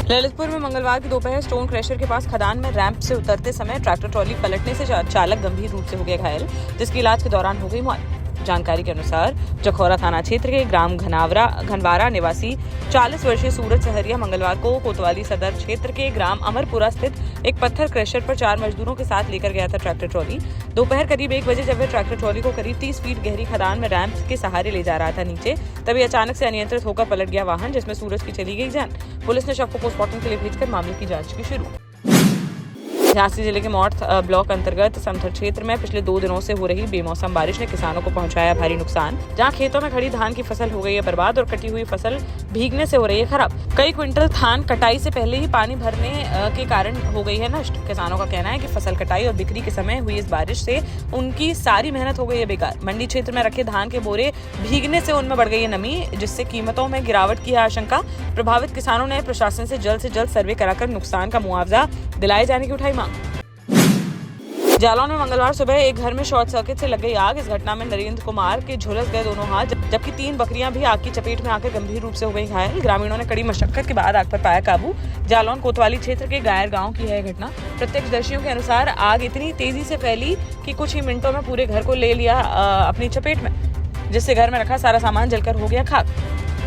ललितपुर में मंगलवार की दोपहर स्टोन क्रशर के पास खदान में रैंप से उतरते समय ट्रैक्टर ट्रॉली पलटने से चालक गंभीर रूप से हो गया घायल, जिसकी इलाज के दौरान हो गई मौत। जानकारी के अनुसार जखौरा थाना क्षेत्र के ग्राम घनवारा निवासी 40 वर्षीय सूरज सहरिया मंगलवार को कोतवाली सदर क्षेत्र के ग्राम अमरपुरा स्थित एक पत्थर क्रशर पर 4 मजदूरों के साथ लेकर गया था ट्रैक्टर ट्रॉली। दोपहर करीब 1 बजे जब वह ट्रैक्टर ट्रॉली को करीब 30 फीट गहरी खदान में रैंप के सहारे ले जा रहा था नीचे, तभी अचानक से अनियंत्रित होकर पलट गया वाहन, जिसमें सूरज की चली गई जान। पुलिस ने शव को पोस्टमार्टम के लिए भेजकर मामले की जांच की शुरू। झांसी जिले के मौड़ ब्लॉक अंतर्गत समथर क्षेत्र में पिछले 2 दिनों से हो रही बेमौसम बारिश ने किसानों को पहुंचाया भारी नुकसान। जहां खेतों में खड़ी धान की फसल हो गई है बर्बाद और कटी हुई फसल भीगने से हो रही है खराब। कई क्विंटल धान कटाई से पहले ही पानी भरने के कारण हो गई है नष्ट। किसानों का कहना है कि फसल कटाई और बिक्री के समय हुई इस बारिश से उनकी सारी मेहनत हो गई है बेकार। मंडी क्षेत्र में रखे धान के बोरे भीगने से उनमें बढ़ गई है नमी, जिससे कीमतों में गिरावट की है आशंका। प्रभावित किसानों ने प्रशासन से जल्द सर्वे कराकर नुकसान का मुआवजा दिलाए जाने की उठाई मांग। जालौन में मंगलवार सुबह एक घर में शॉर्ट सर्किट से लग गई आग। इस घटना में नरेंद्र कुमार के झुलस गए दोनों हाथ, जबकि 3 बकरियां भी आग की चपेट में आकर गंभीर रूप से हो गई घायल। ग्रामीणों ने कड़ी मशक्कत के बाद आग पर पाया काबू। जालौन कोतवाली क्षेत्र के गायर गांव की है घटना। प्रत्यक्षदर्शियों के अनुसार आग इतनी तेजी से फैली कि कुछ ही मिनटों में पूरे घर को ले लिया अपनी चपेट में, जिससे घर में रखा सारा सामान जलकर हो गया खाक।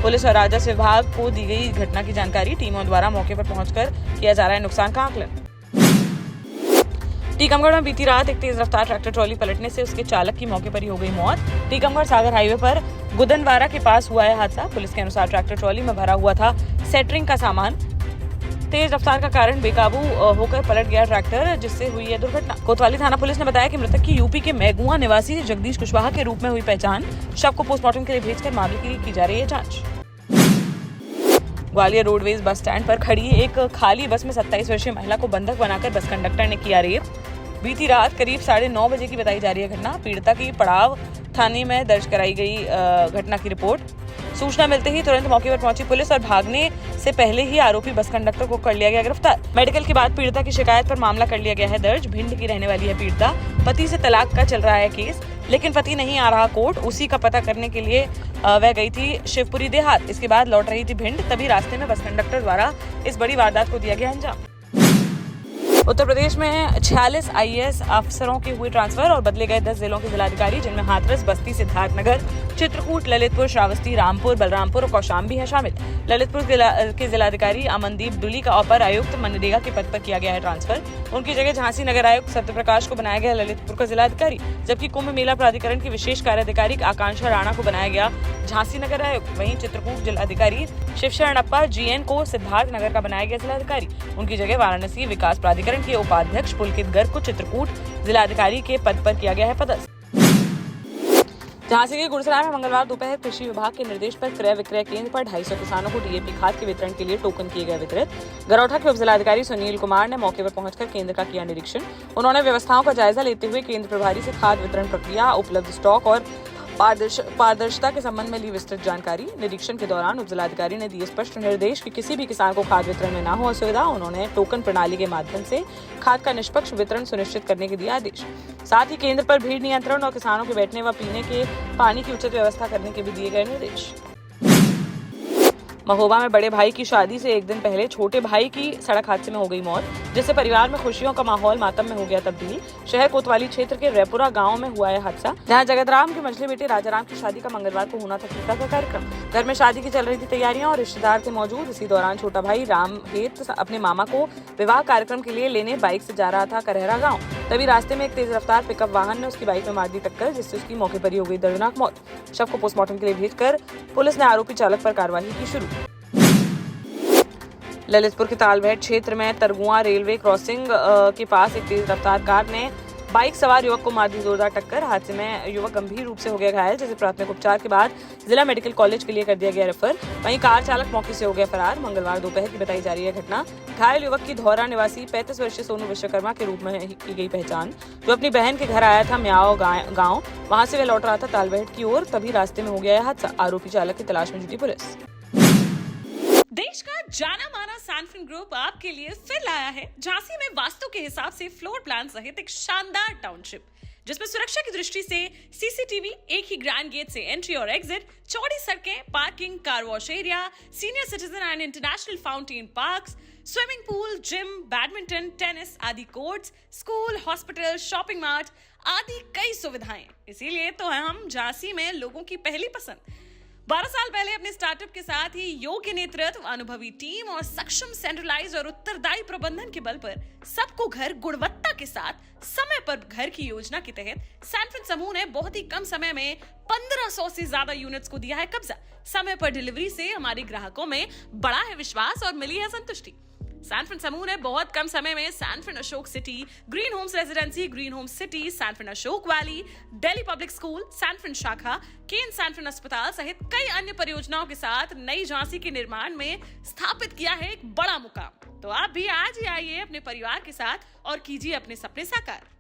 पुलिस और राजस्व विभाग को दी गई घटना की जानकारी। टीमों द्वारा मौके पर पहुंचकर किया जा रहा है नुकसान का आकलन। टीकमगढ़ में बीती रात एक तेज रफ्तार ट्रैक्टर ट्रॉली पलटने से उसके चालक की मौके पर ही हो गई मौत। टीकमगढ़ सागर हाईवे पर गुदनवारा के पास हुआ है हादसा। पुलिस के अनुसार ट्रैक्टर ट्रॉली में भरा हुआ था सेटरिंग का सामान। तेज रफ्तार का कारण बेकाबू होकर पलट गया ट्रैक्टर, जिससे हुई है दुर्घटना। कोतवाली थाना पुलिस ने बताया कि मृतक की यूपी के मैगुआ निवासी जगदीश कुशवाहा के रूप में हुई पहचान। शव को पोस्टमार्टम के लिए भेजकर मामले की जा रही है जांच। ग्वालियर रोडवेज बस स्टैंड पर खड़ी एक खाली बस में 27 वर्षीय महिला को बंधक बनाकर बस कंडक्टर ने किया रेप। बीती रात करीब 9:30 बजे की बताई जा रही है घटना। पीड़िता की पड़ाव थाने में दर्ज कराई गई घटना की रिपोर्ट। सूचना मिलते ही तुरंत मौके पर पहुंची पुलिस और भागने से पहले ही आरोपी बस कंडक्टर को कर लिया गया गिरफ्तार। मेडिकल के बाद पीड़िता की शिकायत पर मामला कर लिया गया है दर्ज। भिंड की रहने वाली है पीड़िता। पति से तलाक का चल रहा है केस, लेकिन पति नहीं आ रहा कोर्ट। उसी का पता करने के लिए वह गई थी शिवपुरी देहात। इसके बाद लौट रही थी भिंड, तभी रास्ते में बस कंडक्टर द्वारा इस बड़ी वारदात को दिया गया अंजाम। उत्तर प्रदेश में 46 IAS अफसरों के हुए ट्रांसफर और बदले गए 10 जिलों के जिलाधिकारी, जिनमें हाथरस, बस्ती, सिद्धार्थनगर, चित्रकूट, ललितपुर, श्रावस्ती, रामपुर, बलरामपुर और कौशाम्बी है शामिल। ललितपुर के जिलाधिकारी अमनदीप दुली का अपर आयुक्त मनरेगा के पद पर किया गया है ट्रांसफर। उनकी जगह झांसी नगर आयुक्त सत्यप्रकाश को बनाया गया ललितपुर का जिलाधिकारी, जबकि कुंभ मेला प्राधिकरण की विशेष कार्याधिकारी आकांक्षा राणा को बनाया गया झांसी नगर आयुक्त। वहीं चित्रकूट जिलाधिकारी शिवशरणप्पा GN को सिद्धार्थनगर का बनाया गया जिलाधिकारी। उनकी जगह वाराणसी विकास प्राधिकरण के उपाध्यक्ष पुलकित गर्ग को चित्रकूट जिलाधिकारी के पद पर किया गया है पदस्थ। झांसी के गुड़सराय में मंगलवार दोपहर कृषि विभाग के निर्देश पर क्रय विक्रय केंद्र पर 250 किसानों को DAP खाद के वितरण के लिए टोकन किए गए वितरित। गरौठा के उप जिलाधिकारी सुनील कुमार ने मौके पर पहुंचकर केंद्र का किया निरीक्षण। उन्होंने व्यवस्थाओं का जायजा लेते हुए केंद्र प्रभारी से खाद वितरण प्रक्रिया, उपलब्ध स्टॉक और पारदर्शिता के संबंध में ली विस्तृत जानकारी। निरीक्षण के दौरान उप जिलाधिकारी ने दिए स्पष्ट निर्देश कि किसी भी किसान को खाद वितरण में न हो असुविधा। उन्होंने टोकन प्रणाली के माध्यम से खाद का निष्पक्ष वितरण सुनिश्चित करने के दिए आदेश। साथ ही केंद्र पर भीड़ नियंत्रण और किसानों के बैठने व पीने के पानी की उचित व्यवस्था करने के भी दिए गए निर्देश। महोबा में बड़े भाई की शादी से एक दिन पहले छोटे भाई की सड़क हादसे में हो गई मौत, जिससे परिवार में खुशियों का माहौल मातम में हो गया तब्दील। शहर कोतवाली क्षेत्र के रेपुरा गांव में हुआ है हादसा, जहां जगतराम के मझले बेटे राजाराम की शादी का मंगलवार को होना था टीका का कार्यक्रम। घर में शादी की चल रही थी तैयारियां और रिश्तेदार थे मौजूद। इसी दौरान छोटा भाई राम हेत अपने मामा को विवाह कार्यक्रम के लिए लेने बाइक से जा रहा था करहरा गाँव। तभी रास्ते में एक तेज रफ्तार पिकअप वाहन ने उसकी बाइक में मार दी टक्कर, जिससे उसकी मौके पर ही हो गई दर्दनाक मौत। शव को पोस्टमार्टम के लिए भेजकर पुलिस ने आरोपी चालक पर कार्रवाई की शुरू। ललितपुर के तालबेट क्षेत्र में तरगुआ रेलवे क्रॉसिंग के पास एक तेज रफ्तार कार ने बाइक सवार युवक को मार दी जोरदार टक्कर। हादसे में युवक गंभीर रूप से हो गया घायल, जिसे प्राथमिक उपचार के बाद जिला मेडिकल कॉलेज के लिए कर दिया गया रेफर। वहीं कार चालक मौके से हो गया फरार। मंगलवार दोपहर की बताई जा रही है घटना। घायल युवक की धौरा निवासी 35 वर्षीय सोनू विश्वकर्मा के रूप में की गई पहचान, जो अपनी बहन के घर आया था म्याओ गाँव। वहां से वह लौट रहा था तालबेट की ओर, तभी रास्ते में हो गया हादसा। आरोपी चालक की तलाश में जुटी पुलिस। देश का जाना माना सैनफिन ग्रुप आपके लिए फिर लाया है झांसी में वास्तु के हिसाब से फ्लोर प्लान सहित एक शानदार टाउनशिप, जिसमें सुरक्षा की दृष्टि से सीसीटीवी, एक ही ग्रैंड गेट से एंट्री और एग्जिट, चौड़ी सड़कें, parking, car wash area, senior citizen and international fountain parks, swimming pool, gym, badminton, tennis आदि courts, school, hospital, shopping mart आदि कई सुविधाएं। इसीलिए तो हम झांसी में लोगों की पहली पसंद। 12 साल पहले अपने स्टार्टअप के साथ ही योग्य नेतृत्व, अनुभवी टीम और सक्षम सेंट्रलाइज और उत्तरदायी प्रबंधन के बल पर सबको घर गुणवत्ता के साथ समय पर घर की योजना के तहत सैनफिन समूह ने बहुत ही कम समय में 1500 से ज्यादा यूनिट्स को दिया है कब्जा। समय पर डिलीवरी से हमारे ग्राहकों में बढ़ा है विश्वास और मिली है संतुष्टि। सैनफिन समूह ने बहुत कम समय में Sanfin Ashok city, green homes residency, green homes city, Sanfin Ashok valley, Delhi public school, Sanfin शाखा, केन सैनफिन अस्पताल सहित कई अन्य परियोजनाओं के साथ नई झांसी के निर्माण में स्थापित किया है एक बड़ा मुकाम। तो आप भी आज ही आइए अपने परिवार के साथ और कीजिए अपने सपने साकार।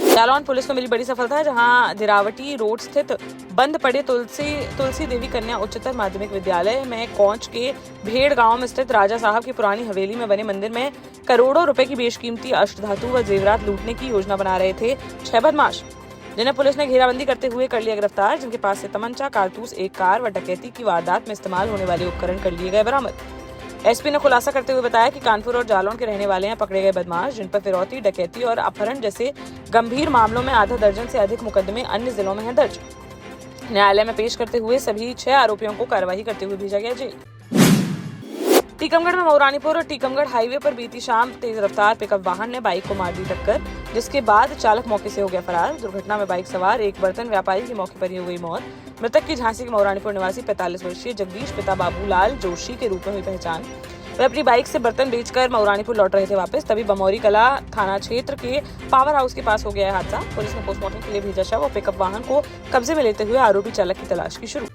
जालौन पुलिस को मिली बड़ी सफलता, जहां दिरावटी रोड स्थित बंद पड़े तुलसी देवी कन्या उच्चतर माध्यमिक विद्यालय में कोंच के भेड़ गांव में स्थित राजा साहब की पुरानी हवेली में बने मंदिर में करोड़ों रुपए की बेशकीमती अष्टधातु व जेवरात लूटने की योजना बना रहे थे 6 बदमाश, जिन्हें पुलिस ने घेराबंदी करते हुए कर लिया गिरफ्तार। जिनके पास से तमंचा, कारतूस, एक कार व डकैती की वारदात में इस्तेमाल होने वाले उपकरण कर लिए गए बरामद। एसपी ने खुलासा करते हुए बताया कि कानपुर और जालौन के रहने वाले हैं पकड़े गए बदमाश, जिन पर फिरौती, डकैती और अपहरण जैसे गंभीर मामलों में आधा दर्जन से अधिक मुकदमे अन्य जिलों में हैं दर्ज। न्यायालय में पेश करते हुए सभी 6 आरोपियों को कार्रवाई करते हुए भेजा गया जेल। टीकमगढ़ में मऊरानीपुर और टीकमगढ़ हाईवे पर बीती शाम तेज रफ्तार पिकअप वाहन ने बाइक को मार दी टक्कर, जिसके बाद चालक मौके से हो गया फरार। दुर्घटना में बाइक सवार एक बर्तन व्यापारी की मौके पर ही हो गई मौत। मृतक की झांसी के मऊरानीपुर निवासी 45 वर्षीय जगदीश पिता बाबूलाल जोशी के रूप में हुई पहचान। वे अपनी बाइक से बर्तन बेचकर मऊरानीपुर लौट रहे थे वापस, तभी बमौरी कला थाना क्षेत्र के पावर हाउस के पास हो गया है हादसा। पुलिस ने पोस्टमार्टम के लिए भेजा शव और पिकअप वाहन को कब्जे में लेते हुए आरोपी चालक की तलाश की शुरू।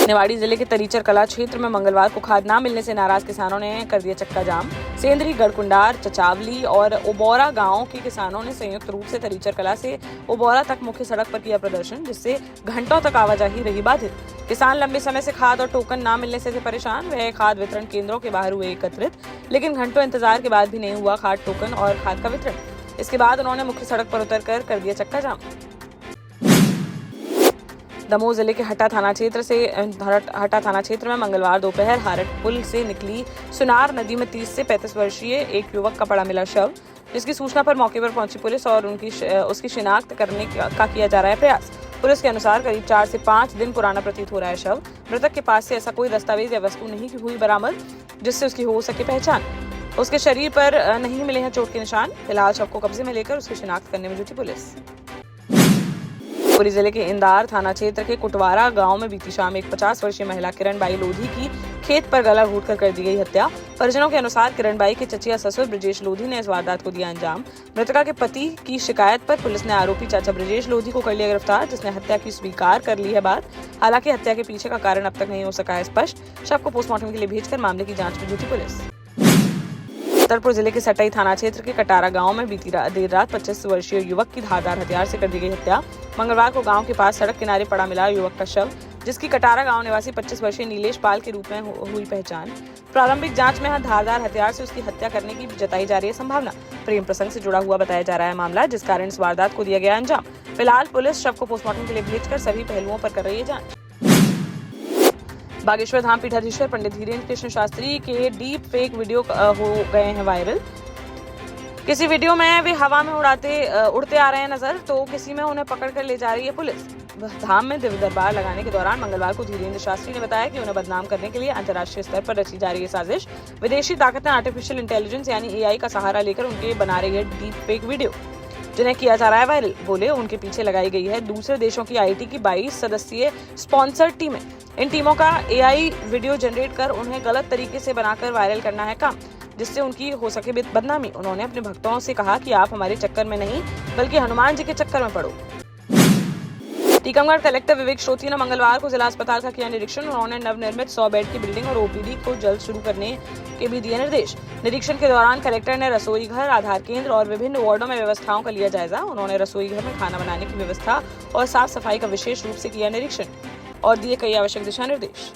निवाड़ी जिले के तरीचर कला क्षेत्र में मंगलवार को खाद न मिलने से नाराज किसानों ने कर दिया चक्का जाम। सेंदरी, गढ़कुंडार, चचावली और ओबौरा गांव के किसानों ने संयुक्त रूप से तरीचर कला से ओबौरा तक मुख्य सड़क पर किया प्रदर्शन, जिससे घंटों तक आवाजाही रही बाधित। किसान लंबे समय से खाद और टोकन न मिलने से थे परेशान। वह खाद वितरण केंद्रों के बाहर हुए एकत्रित, लेकिन घंटों इंतजार के बाद भी नहीं हुआ खाद, टोकन और खाद का वितरण। इसके बाद उन्होंने मुख्य सड़क पर उतरकर कर दिया चक्का जाम। दमोह जिले के हट्टा थाना क्षेत्र में मंगलवार दोपहर हारट पुल से निकली सुनार नदी में 30 से 35 वर्षीय एक युवक का पड़ा मिला शव, जिसकी सूचना पर मौके पर पहुंची पुलिस और उसकी शिनाख्त करने का किया जा रहा है प्रयास। पुलिस के अनुसार करीब 4 से 5 दिन पुराना प्रतीत हो रहा है शव। मृतक के पास से ऐसा कोई दस्तावेज या वस्तु नहीं हुई बरामद जिससे उसकी हो सके पहचान। उसके शरीर पर नहीं मिले हैं चोट के निशान। फिलहाल शव को कब्जे में लेकर उसकी शिनाख्त करने में जुटी पुलिस। शिवपुरी जिले के इंदार थाना क्षेत्र के कुटवारा गांव में बीती शाम एक 50 वर्षीय महिला किरण बाई लोधी की खेत पर गला घोंटकर कर दी गई हत्या। परिजनों के अनुसार किरण बाई के चचिया ससुर ब्रजेश लोधी ने इस वारदात को दिया अंजाम। मृतका के पति की शिकायत पर पुलिस ने आरोपी चाचा ब्रजेश लोधी को कर लिया गिरफ्तार, जिसने हत्या की स्वीकार कर ली है बात। हालांकि हत्या के पीछे का कारण अब तक नहीं हो सका है स्पष्ट। शव को पोस्टमार्टम के लिए भेजकर मामले की जांच में जुटी पुलिस। छतरपुर जिले के सटई थाना क्षेत्र के कटारा गांव में बीती देर रात 25 वर्षीय युवक की धारदार हथियार से कर दी गई हत्या। मंगलवार को गांव के पास सड़क किनारे पड़ा मिला युवक का शव, जिसकी कटारा गांव निवासी 25 वर्षीय नीलेश पाल के रूप में हुई पहचान। प्रारंभिक जांच में धारदार हथियार से उसकी हत्या करने की जताई जा रही है संभावना। प्रेम प्रसंग से जुड़ा हुआ बताया जा रहा है मामला, जिस कारण इस वारदात को दिया गया अंजाम। फिलहाल पुलिस शव को पोस्टमार्टम के लिए भेजकर सभी पहलुओं पर कर रही है जाँच। बागेश्वर धाम पीठाधीश्वर पंडित धीरेन्द्र कृष्ण शास्त्री के डीप फेक वीडियो हो गए हैं वायरल। किसी वीडियो में वे हवा में उड़ते आ रहे हैं नजर, तो किसी में उन्हें पकड़कर ले जा रही है पुलिस। धाम में दिव्य दरबार लगाने के दौरान मंगलवार को धीरेन्द्र शास्त्री ने बताया कि उन्हें बदनाम करने के लिए अंतर्राष्ट्रीय स्तर पर रची जा रही है साजिश। विदेशी ताकतें आर्टिफिशियल इंटेलिजेंस यानी AI का सहारा लेकर उनके बना रही है डीप फेक वीडियो, जिन्हें किया जा रहा है वायरल। बोले उनके पीछे लगाई गई है दूसरे देशों की IT की 22 सदस्यीय स्पॉन्सर्ड टीमें। इन टीमों का AI वीडियो जनरेट कर उन्हें गलत तरीके से बनाकर वायरल करना है काम, जिससे उनकी हो सके बदनामी। उन्होंने अपने भक्तों से कहा कि आप हमारे चक्कर में नहीं बल्कि हनुमान जी के चक्कर में पड़ो। टीकमगढ़ कलेक्टर विवेक श्रोती ने मंगलवार को जिला अस्पताल का किया निरीक्षण। उन्होंने नवनिर्मित 100 बेड की बिल्डिंग और OPD को जल्द शुरू करने के भी दिए निर्देश। निरीक्षण के दौरान कलेक्टर ने रसोई घर, आधार केंद्र और विभिन्न वार्डों में व्यवस्थाओं का लिया जायजा। उन्होंने रसोई घर में खाना बनाने की व्यवस्था और साफ सफाई का विशेष रूप से किया निरीक्षण और दिए कई आवश्यक दिशा निर्देश।